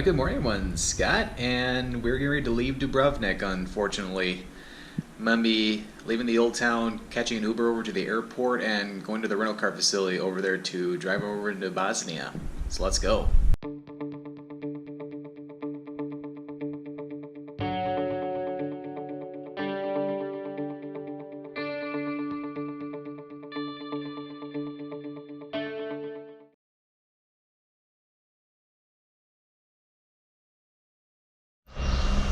Good morning, everyone. Scott, and we're getting ready to leave Dubrovnik, unfortunately. I'm going to be leaving the old town, catching an Uber over to the airport, and going to the rental car facility over there to drive over into Bosnia. So let's go.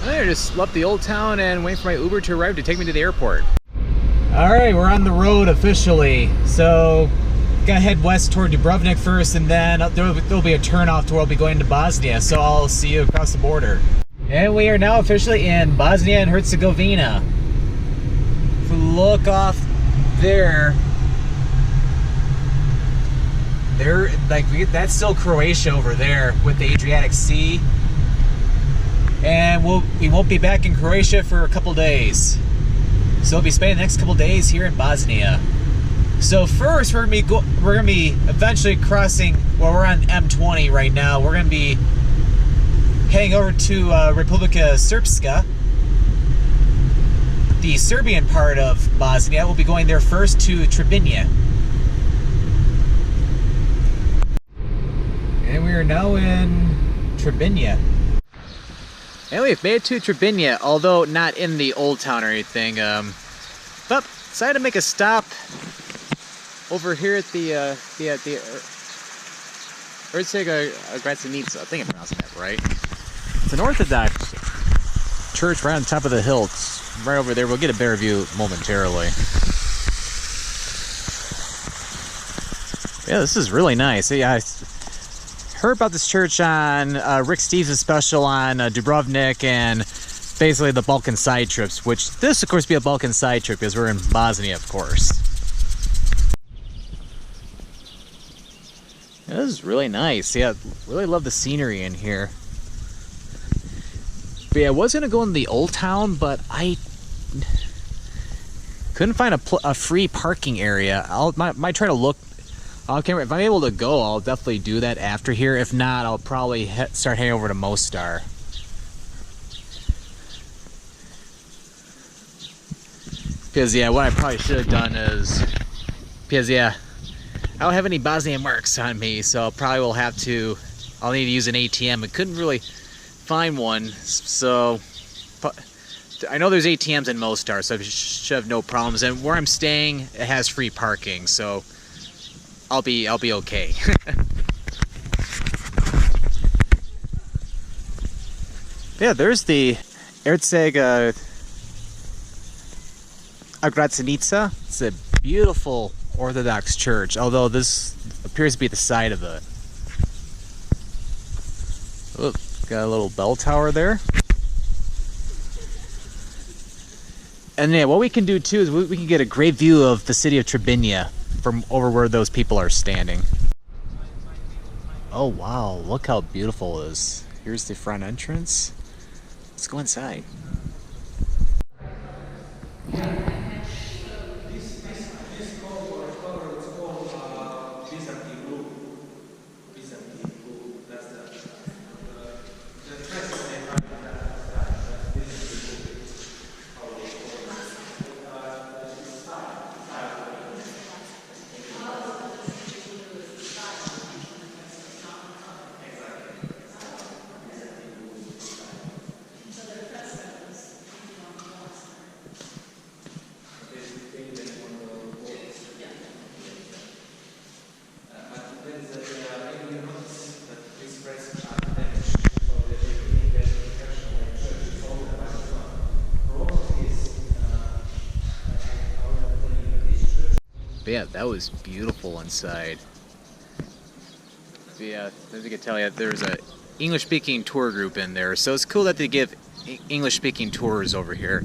I just left the old town and waiting for my Uber to arrive to take me to the airport. Alright, we're on the road officially. So, gotta head west toward Dubrovnik first, and then there'll be a turnoff to where I'll be going to Bosnia, so I'll see you across the border. And we are now officially in Bosnia and Herzegovina. If we look off there, that's still Croatia over there with the Adriatic Sea. And we won't be back in Croatia for a couple days. So we'll be spending the next couple days here in Bosnia. So first we're gonna be eventually crossing, well, we're on M20 right now. We're gonna be heading over to Republika Srpska, the Serbian part of Bosnia. We'll be going there first to Trebinje. And we are now in Trebinje. And we've made it to Trebinje, although not in the old town or anything. But decided to make a stop over here at the Gračanica. I think I'm pronouncing that right. It's an Orthodox church right on top of the hill. It's right over there. We'll get a better view momentarily. Yeah, this is really nice. Yeah, I heard about this church on Rick Stevens' special on Dubrovnik and basically the Balkan side trips, which this of course be a Balkan side trip because we're in Bosnia, of course. Yeah, this is really nice. Yeah, really love the scenery in here. But yeah, I was gonna go in the old town, but I couldn't find a free parking area. Might try to look. Okay, if I'm able to go, I'll definitely do that after here. If not, I'll probably start heading over to Mostar. Because, yeah, what I probably should have done is... Because, yeah, I don't have any Bosnian marks on me, so I'll need to use an ATM. I couldn't really find one, so... I know there's ATMs in Mostar, so I should have no problems. And where I'm staying, it has free parking, so... I'll be okay. Yeah, there's the Gračanica. It's a beautiful Orthodox church, although this appears to be the side of it. Oh, got a little bell tower there. And yeah, what we can do too is we can get a great view of the city of Trebinje from over where those people are standing. Oh wow, look how beautiful it is. Here's the front entrance. Let's go inside. But yeah, that was beautiful inside. But yeah, as you can tell, yeah, there's a English-speaking tour group in there, so it's cool that they give English-speaking tours over here.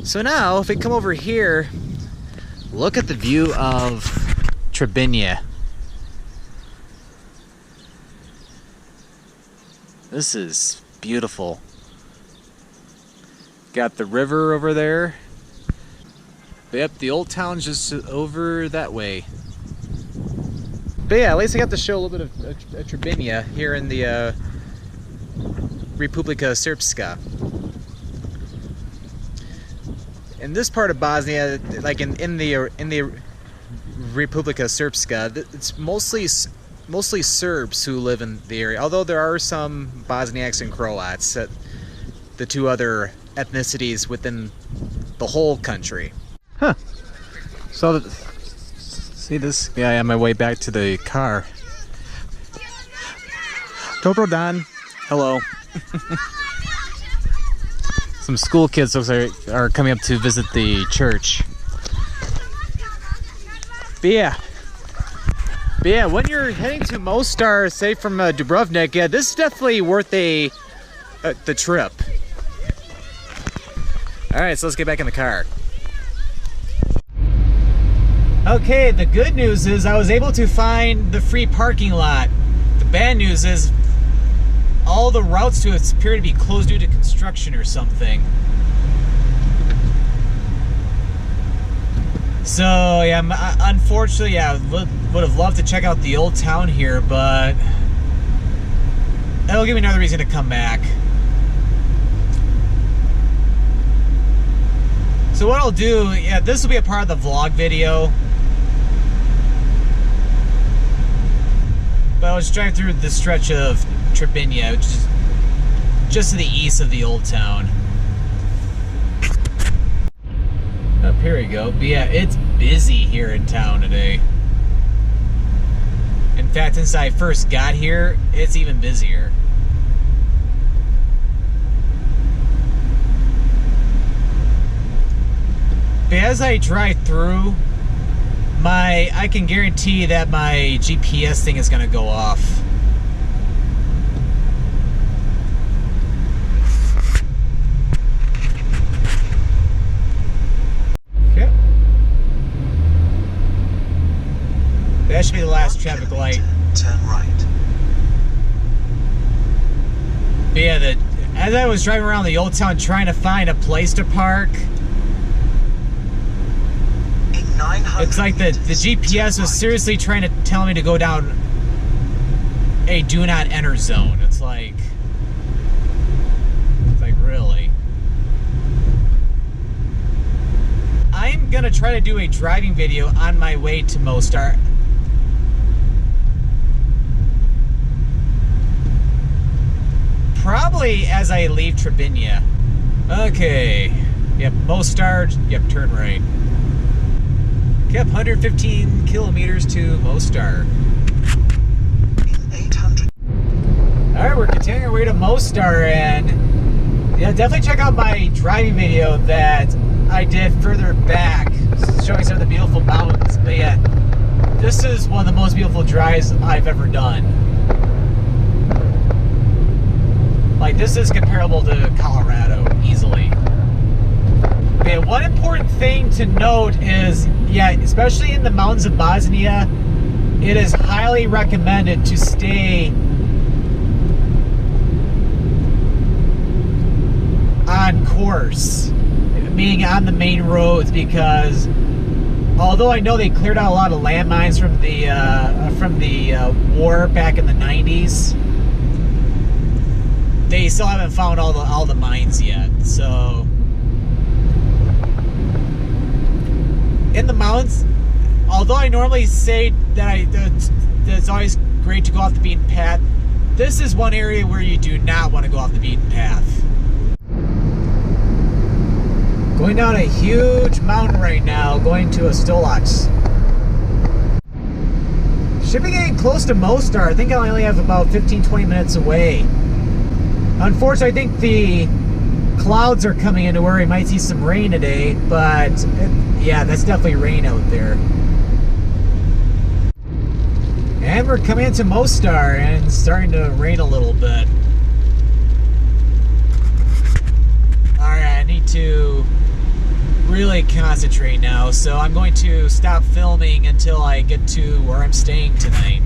So now, if we come over here, look at the view of Trebinje. This is beautiful. Got the river over there. Yep, the old town's just over that way. But yeah, at least I got to show a little bit of Trebinje here in the Republika Srpska. In this part of Bosnia, like in the Republika Srpska, it's mostly Serbs who live in the area. Although there are some Bosniaks and Croats, the two other ethnicities within the whole country. Huh. So, see this guy on my way back to the car. Dobro dan. Hello. Some school kids are coming up to visit the church. But yeah, when you're heading to Mostar, say from Dubrovnik, yeah, this is definitely worth the trip. All right, so let's get back in the car. Okay, the good news is I was able to find the free parking lot. The bad news is all the routes to it appear to be closed due to construction or something. So yeah, unfortunately, yeah, would have loved to check out the old town here, but that'll give me another reason to come back. So what I'll do, yeah, this will be a part of the vlog video. But I was driving through the stretch of Trebinje, which is just to the east of the old town. Up here we go. But yeah, it's busy here in town today. In fact, since I first got here, it's even busier. But as I drive through, I can guarantee that my GPS thing is going to go off. Okay. That should be the last traffic light. Turn right. But yeah, as I was driving around the old town trying to find a place to park, it's like the GPS was seriously trying to tell me to go down a do not enter zone. It's like really. I'm gonna try to do a driving video on my way to Mostar. Probably as I leave Trebinje. Okay. Yep, Mostar. Yep, turn right. Yep, 115 kilometers to Mostar. In 800. Alright, we're continuing our way to Mostar, and yeah, definitely check out my driving video that I did further back, showing some of the beautiful mountains. But yeah, this is one of the most beautiful drives I've ever done. Like, this is comparable to Colorado, easily. Okay, one important thing to note is, yeah, especially in the mountains of Bosnia, it is highly recommended to stay on course, meaning on the main roads, because although I know they cleared out a lot of landmines from the war back in the 90s, they still haven't found all the mines yet. So in the mountains, although I normally say that it's always great to go off the beaten path, this is one area where you do not want to go off the beaten path. Going down a huge mountain right now, going to a Stolac. Should be getting close to Mostar. I think I only have about 15-20 minutes away. Unfortunately, I think the clouds are coming into where we might see some rain today, but yeah, that's definitely rain out there. And we're coming into Mostar and it's starting to rain a little bit. Alright, I need to really concentrate now, so I'm going to stop filming until I get to where I'm staying tonight.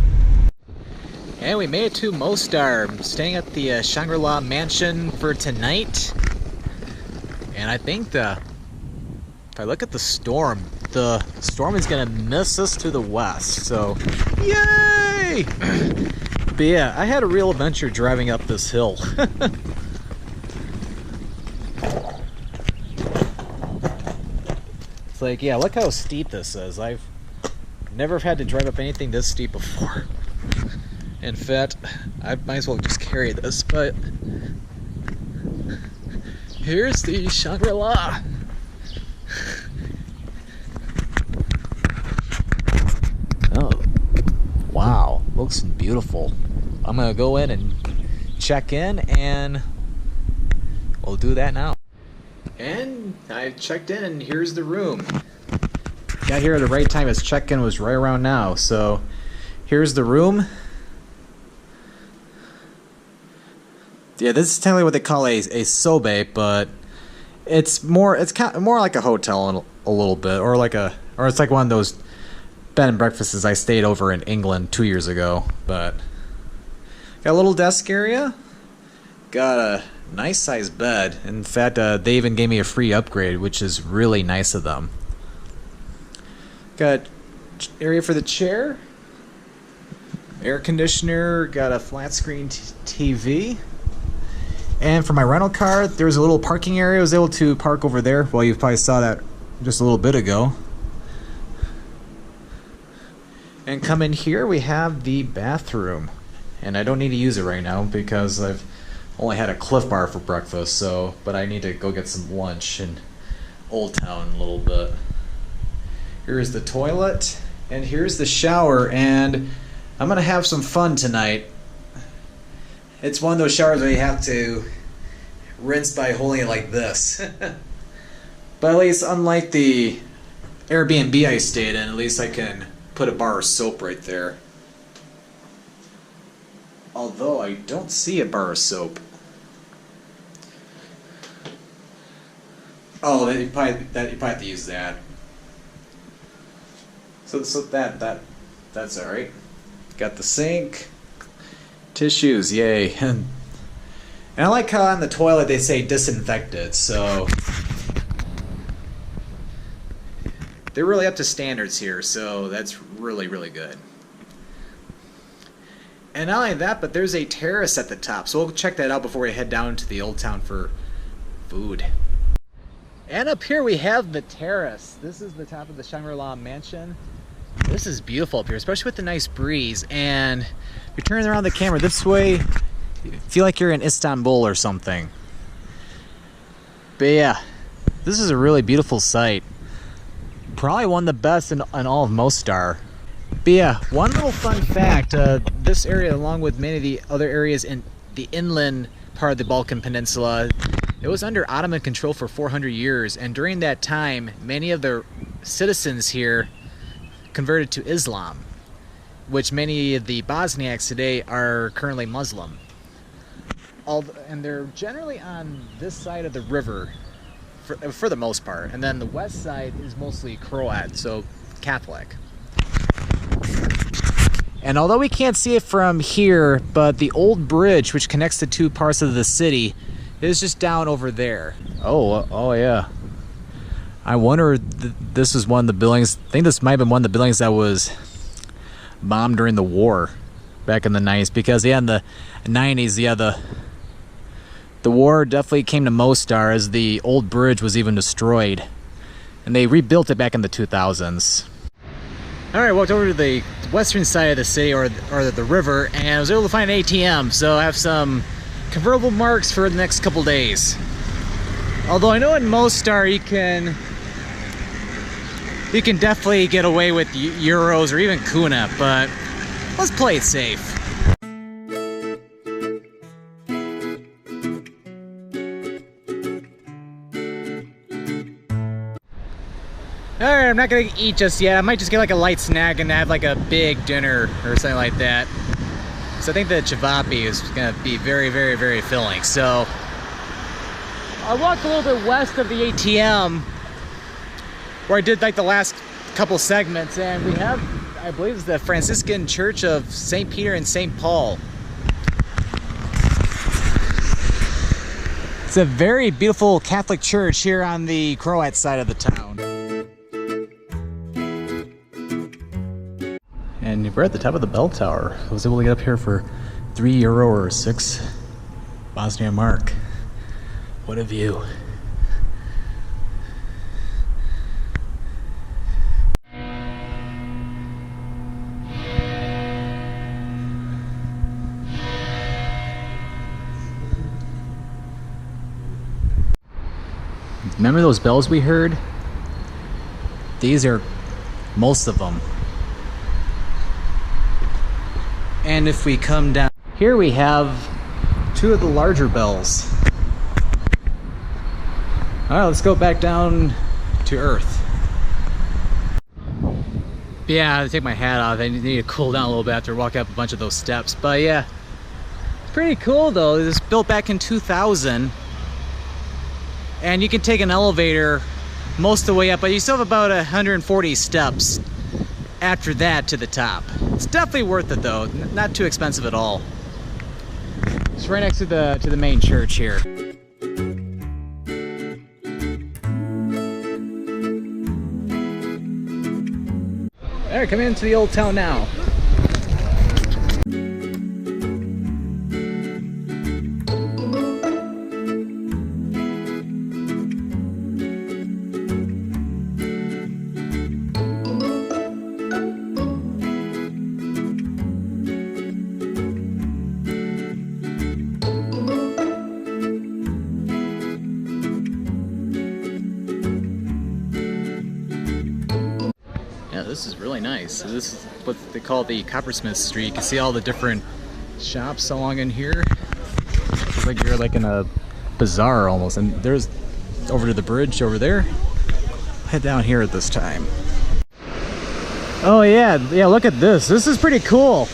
And we made it to Mostar. I'm staying at the Shangri-La Mansion for tonight. And I think if I look at the storm is gonna miss us to the west, so yay! But yeah, I had a real adventure driving up this hill. It's like, yeah, look how steep this is. I've never had to drive up anything this steep before. In fact, I might as well just carry this, but here's the Shangri-La. Oh, wow, looks beautiful. I'm gonna go in and check in, and we'll do that now. And I checked in, and here's the room. Got here at the right time, as check-in was right around now. So here's the room. Yeah, this is technically what they call a sobe, but it's kind of more like a hotel a little bit, or it's like one of those bed and breakfasts I stayed over in England 2 years ago. But got a little desk area, got a nice sized bed. In fact, they even gave me a free upgrade, which is really nice of them. Got area for the chair, air conditioner, got a flat screen TV. And for my rental car, there was a little parking area. I was able to park over there. Well, you probably saw that just a little bit ago. And come in here, we have the bathroom. And I don't need to use it right now because I've only had a Cliff Bar for breakfast. But I need to go get some lunch in Old Town in a little bit. Here's the toilet, and here's the shower. And I'm gonna have some fun tonight. It's one of those showers where you have to rinse by holding it like this. But at least, unlike the Airbnb I stayed in, at least I can put a bar of soap right there. Although I don't see a bar of soap. Oh, you probably have to use that. So that's all right. Got the sink. Tissues, yay. And I like how on the toilet they say disinfected, so they're really up to standards here, so that's really, really good. And not only that, but there's a terrace at the top, so we'll check that out before we head down to the Old Town for food. And up here we have the terrace. This is the top of the Shangri-La Mansion. This is beautiful up here, especially with the nice breeze. And if you're turning around the camera this way, you feel like you're in Istanbul or something. But yeah, this is a really beautiful site. Probably one of the best in all of Mostar. But yeah, one little fun fact, this area, along with many of the other areas in the inland part of the Balkan Peninsula, it was under Ottoman control for 400 years. And during that time, many of the citizens here converted to Islam, which many of the Bosniaks today are currently Muslim. And they're generally on this side of the river for the most part, and then the west side is mostly Croat, so Catholic. And although we can't see it from here, but the old bridge which connects the two parts of the city is just down over there. Oh yeah. I wonder if this is one of the buildings. I think this might have been one of the buildings that was bombed during the war back in the 90s. Because yeah, in the 90s, yeah, the war definitely came to Mostar as the old bridge was even destroyed. And they rebuilt it back in the 2000s. Alright, I walked over to the western side of the city, or the river, and I was able to find an ATM. So I have some convertible marks for the next couple days. Although I know in Mostar you can definitely get away with euros or even kuna, but let's play it safe. Alright, I'm not gonna eat just yet. I might just get like a light snack and have like a big dinner or something like that. So I think the chavapi is gonna be very, very, very filling. So I walked a little bit west of the ATM where I did like the last couple segments, and we have, I believe it's the Franciscan Church of St. Peter and St. Paul. It's a very beautiful Catholic church here on the Croat side of the town. And we're at the top of the bell tower. I was able to get up here for €3 or 6 Bosnian mark. What a view. Remember those bells we heard? These are most of them. And if we come down here, we have 2 of the larger bells. All right, let's go back down to earth. Yeah, I take my hat off. I need to cool down a little bit after walking up a bunch of those steps. But yeah, it's pretty cool though. It was built back in 2000. And you can take an elevator most of the way up, but you still have about 140 steps after that to the top. It's definitely worth it though, not too expensive at all. It's right next to the main church here. All right, coming into the old town now. This is really nice. This is what they call the Coppersmith Street. You can see all the different shops along in here. It's like you're like in a bazaar almost. And there's over to the bridge over there. Head down here at this time. Oh yeah, look at this. This is pretty cool.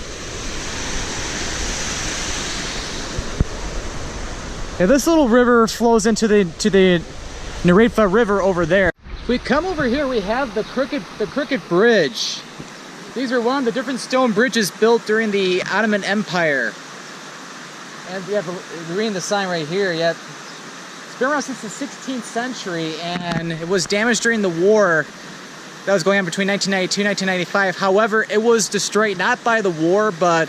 Yeah, this little river flows into the Neretva River over there. We come over here, we have the Crooked Bridge. These are one of the different stone bridges built during the Ottoman Empire. And you have reading the sign right here. Yeah, it's been around since the 16th century, and it was damaged during the war that was going on between 1992 and 1995. However, it was destroyed not by the war, but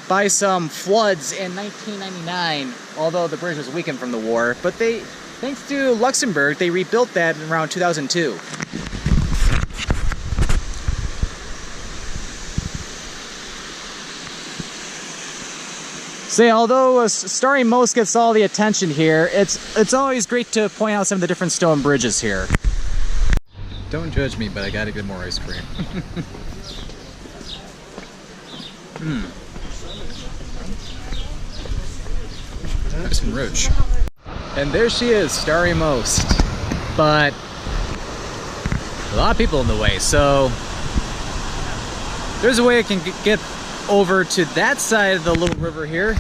by some floods in 1999. Although the bridge was weakened from the war, but thanks to Luxembourg, they rebuilt that in around 2002. So yeah, although Stari Most gets all the attention here, it's always great to point out some of the different stone bridges here. Don't judge me, but I gotta get more ice cream. Nice and rich. And there she is, Stari Most. But a lot of people in the way, so there's a way I can get over to that side of the little river here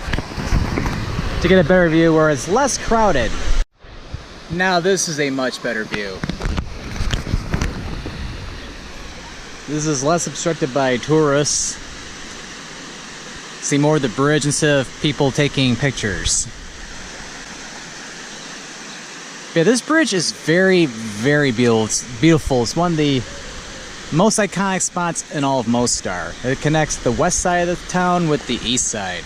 to get a better view where it's less crowded. Now this is a much better view. This is less obstructed by tourists. See more of the bridge instead of people taking pictures. Yeah, this bridge is very, very beautiful. It's one of the most iconic spots in all of Mostar. It connects the west side of the town with the east side.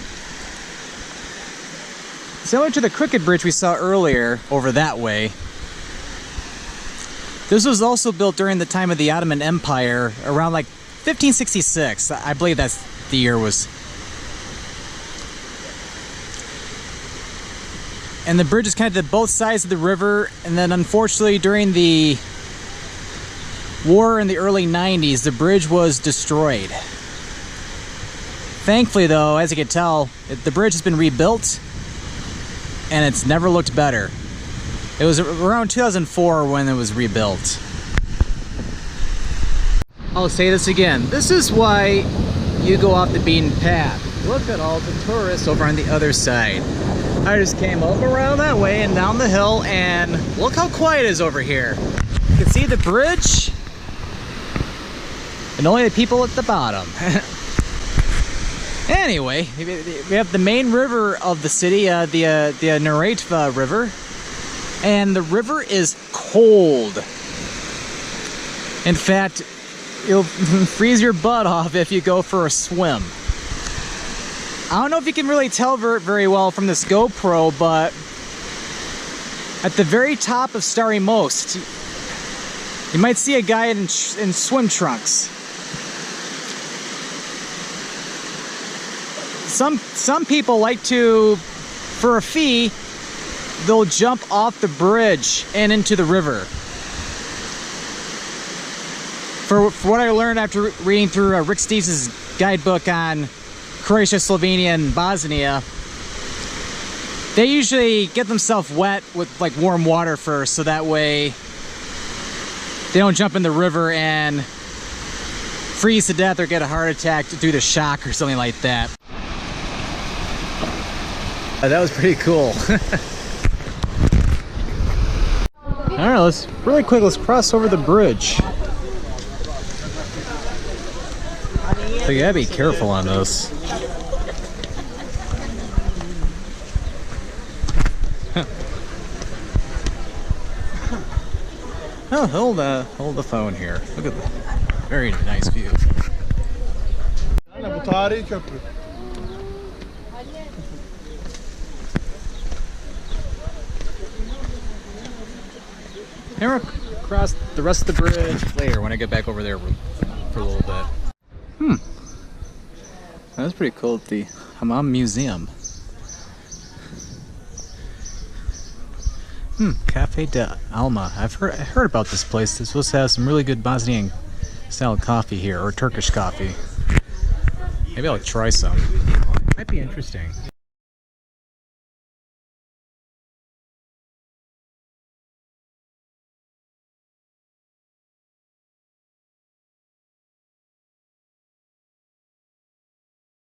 Similar to the Crooked Bridge we saw earlier over that way. This was also built during the time of the Ottoman Empire, around like 1566. I believe that's the year was. And the bridge is connected to both sides of the river, and then unfortunately during the war in the early 90s, the bridge was destroyed. Thankfully though, as you can tell, the bridge has been rebuilt, and it's never looked better. It was around 2004 when it was rebuilt. I'll say this again, this is why you go off the beaten path. Look at all the tourists over on the other side. I just came up around that way and down the hill, and look how quiet it is over here. You can see the bridge and only the people at the bottom. Anyway, we have the main river of the city, the Neretva River, and the river is cold. In fact, you'll freeze your butt off if you go for a swim. I don't know if you can really tell very well from this GoPro, but at the very top of Stari Most, you might see a guy in swim trunks. Some people like to, for a fee, they'll jump off the bridge and into the river. For what I learned after reading through Rick Steves' guidebook on Croatia, Slovenia, and Bosnia, they usually get themselves wet with like warm water first, so that way they don't jump in the river and freeze to death or get a heart attack due to shock or something like that. That was pretty cool. Alright, let's cross over the bridge. So you gotta be careful on this. Oh, hold the phone here. Look at the very nice view. And we'll cross the rest of the bridge later when I get back over there for a little bit. That's pretty cool at the Hammam Museum. Cafe de Alma. I've heard about this place. It's supposed to have some really good Bosnian style coffee here, or Turkish coffee. Maybe I'll try some. Might be interesting.